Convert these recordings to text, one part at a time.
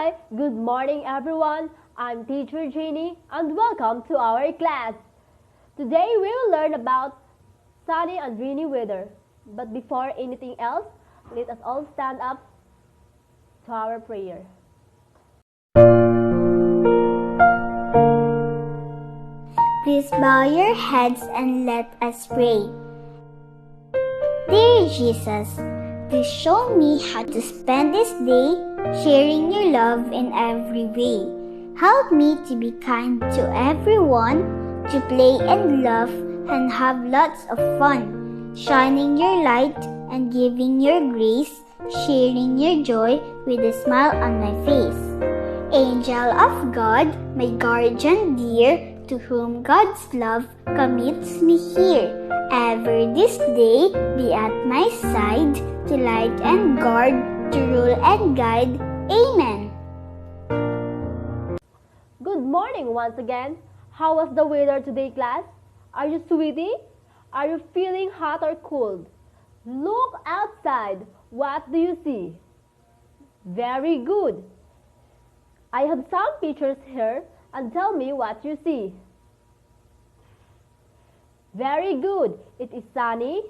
Hi, good morning everyone. I'm teacher Jeannie and welcome to our class. Today we will learn about sunny and rainy weather. But before anything else, let us all stand up to our prayer. Please bow your heads and let us pray. Dear Jesus, please show me how to spend this day sharing your love in every way. Help me to be kind to everyone, to play and laugh and have lots of fun, shining your light and giving your grace, sharing your joy with a smile on my face. Angel of God, my guardian dear, to whom God's love commits me here. Ever this day be at my side, to light and guard, to rule and guide. Amen. Good morning once again. How was the weather today, class? Are you sweaty? Are you feeling hot or cold? Look outside. What do you see? Very good. I have some pictures here and tell me what you see. Very good. It is sunny,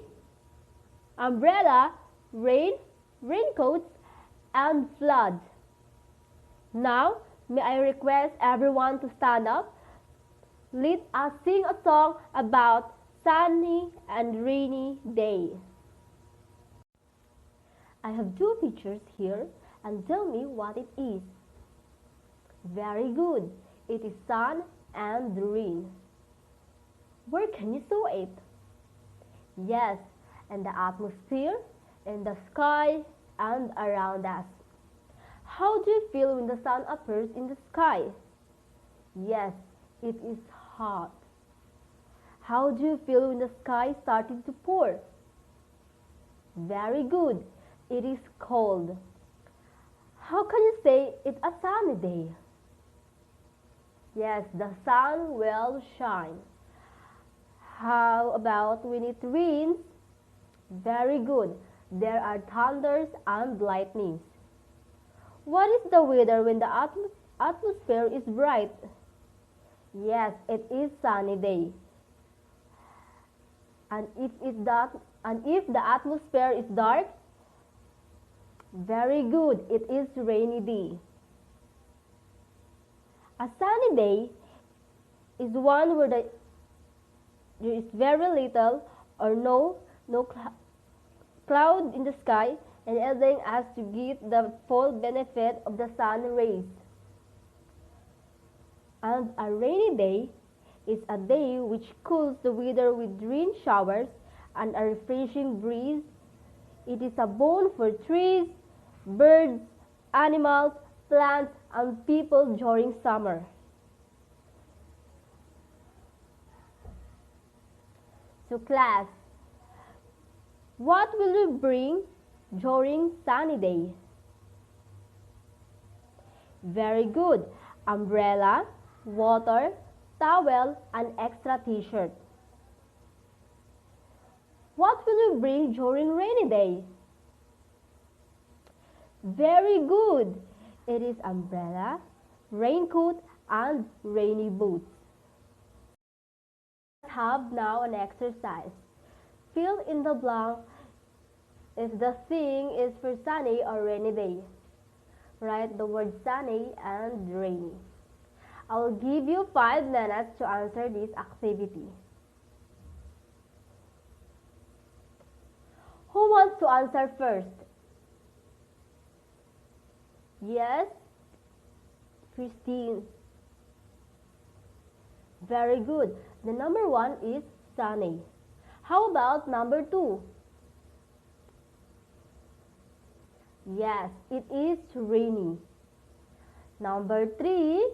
umbrella, rain, raincoats, and flood. Now, may I request everyone to stand up? Let us sing a song about sunny and rainy day. I have two pictures here and tell me what it is. Very good. It is sun and rain. Where can you saw it? Yes, in the atmosphere, in the sky, and around us. How do you feel when the sun appears in the sky? Yes, it is hot. How do you feel when the sky started to pour? Very good. It is cold. How can you say it's a sunny day? Yes, the sun will shine. How about when it rains? Very good. There are thunders and lightnings. What is the weather when the atmosphere is bright? Yes, it is sunny day. And if the atmosphere is dark? Very good. It is rainy day. A sunny day is one where there is very little or no cloud in the sky, enabling us to get the full benefit of the sun rays. And a rainy day is a day which cools the weather with rain showers and a refreshing breeze. It is a boon for trees, birds, animals, plants, and people during summer. So class, what will you bring during sunny day? Very good. Umbrella, water, towel, and extra t-shirt. What will you bring during rainy day? Very good. It is umbrella, raincoat, and rainy boots. Have now an exercise. Fill in the blank if the thing is for sunny or rainy day. Write the word sunny and rainy. I will give you 5 minutes to answer this activity. Who wants to answer first? Yes? Christine. Very good. The number 1 is sunny. How about number 2? Yes, it is rainy. Number 3.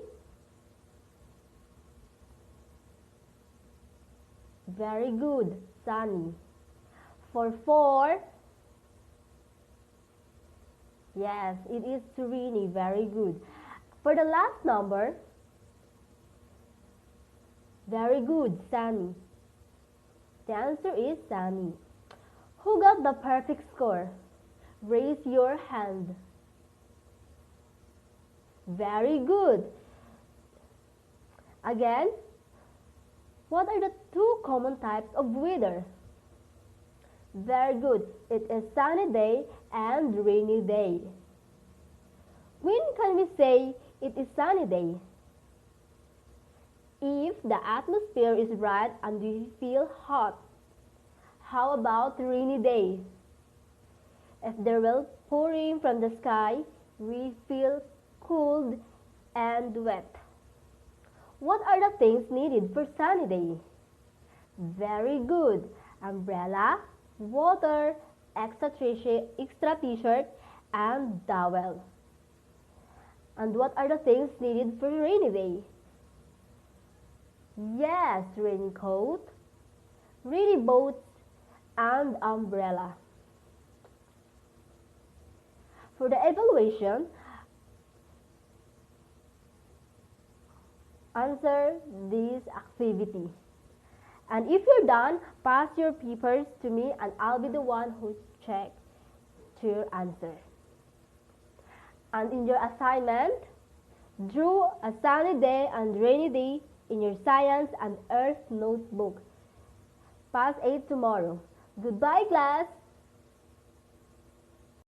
Very good, sunny. For 4. Yes, it is rainy. Very good. For the last number. Very good, sunny. The answer is sunny. Who got the perfect score? Raise your hand. Very good. Again, what are the two common types of weather? Very good. It is sunny day and rainy day. When can we say it is sunny day? If the atmosphere is bright and we feel hot. How about rainy day? If there will pouring from the sky, we feel cold and wet. What are the things needed for sunny day? Very good. Umbrella, water, extra t-shirt, and towel. And what are the things needed for rainy day? Yes, raincoat, rainy boats, and umbrella. For the evaluation, answer this activity. And if you're done, pass your papers to me and I'll be the one who checks your answer. And in your assignment, draw a sunny day and rainy day in your science and earth notebook. Pass 8 tomorrow. Goodbye, class.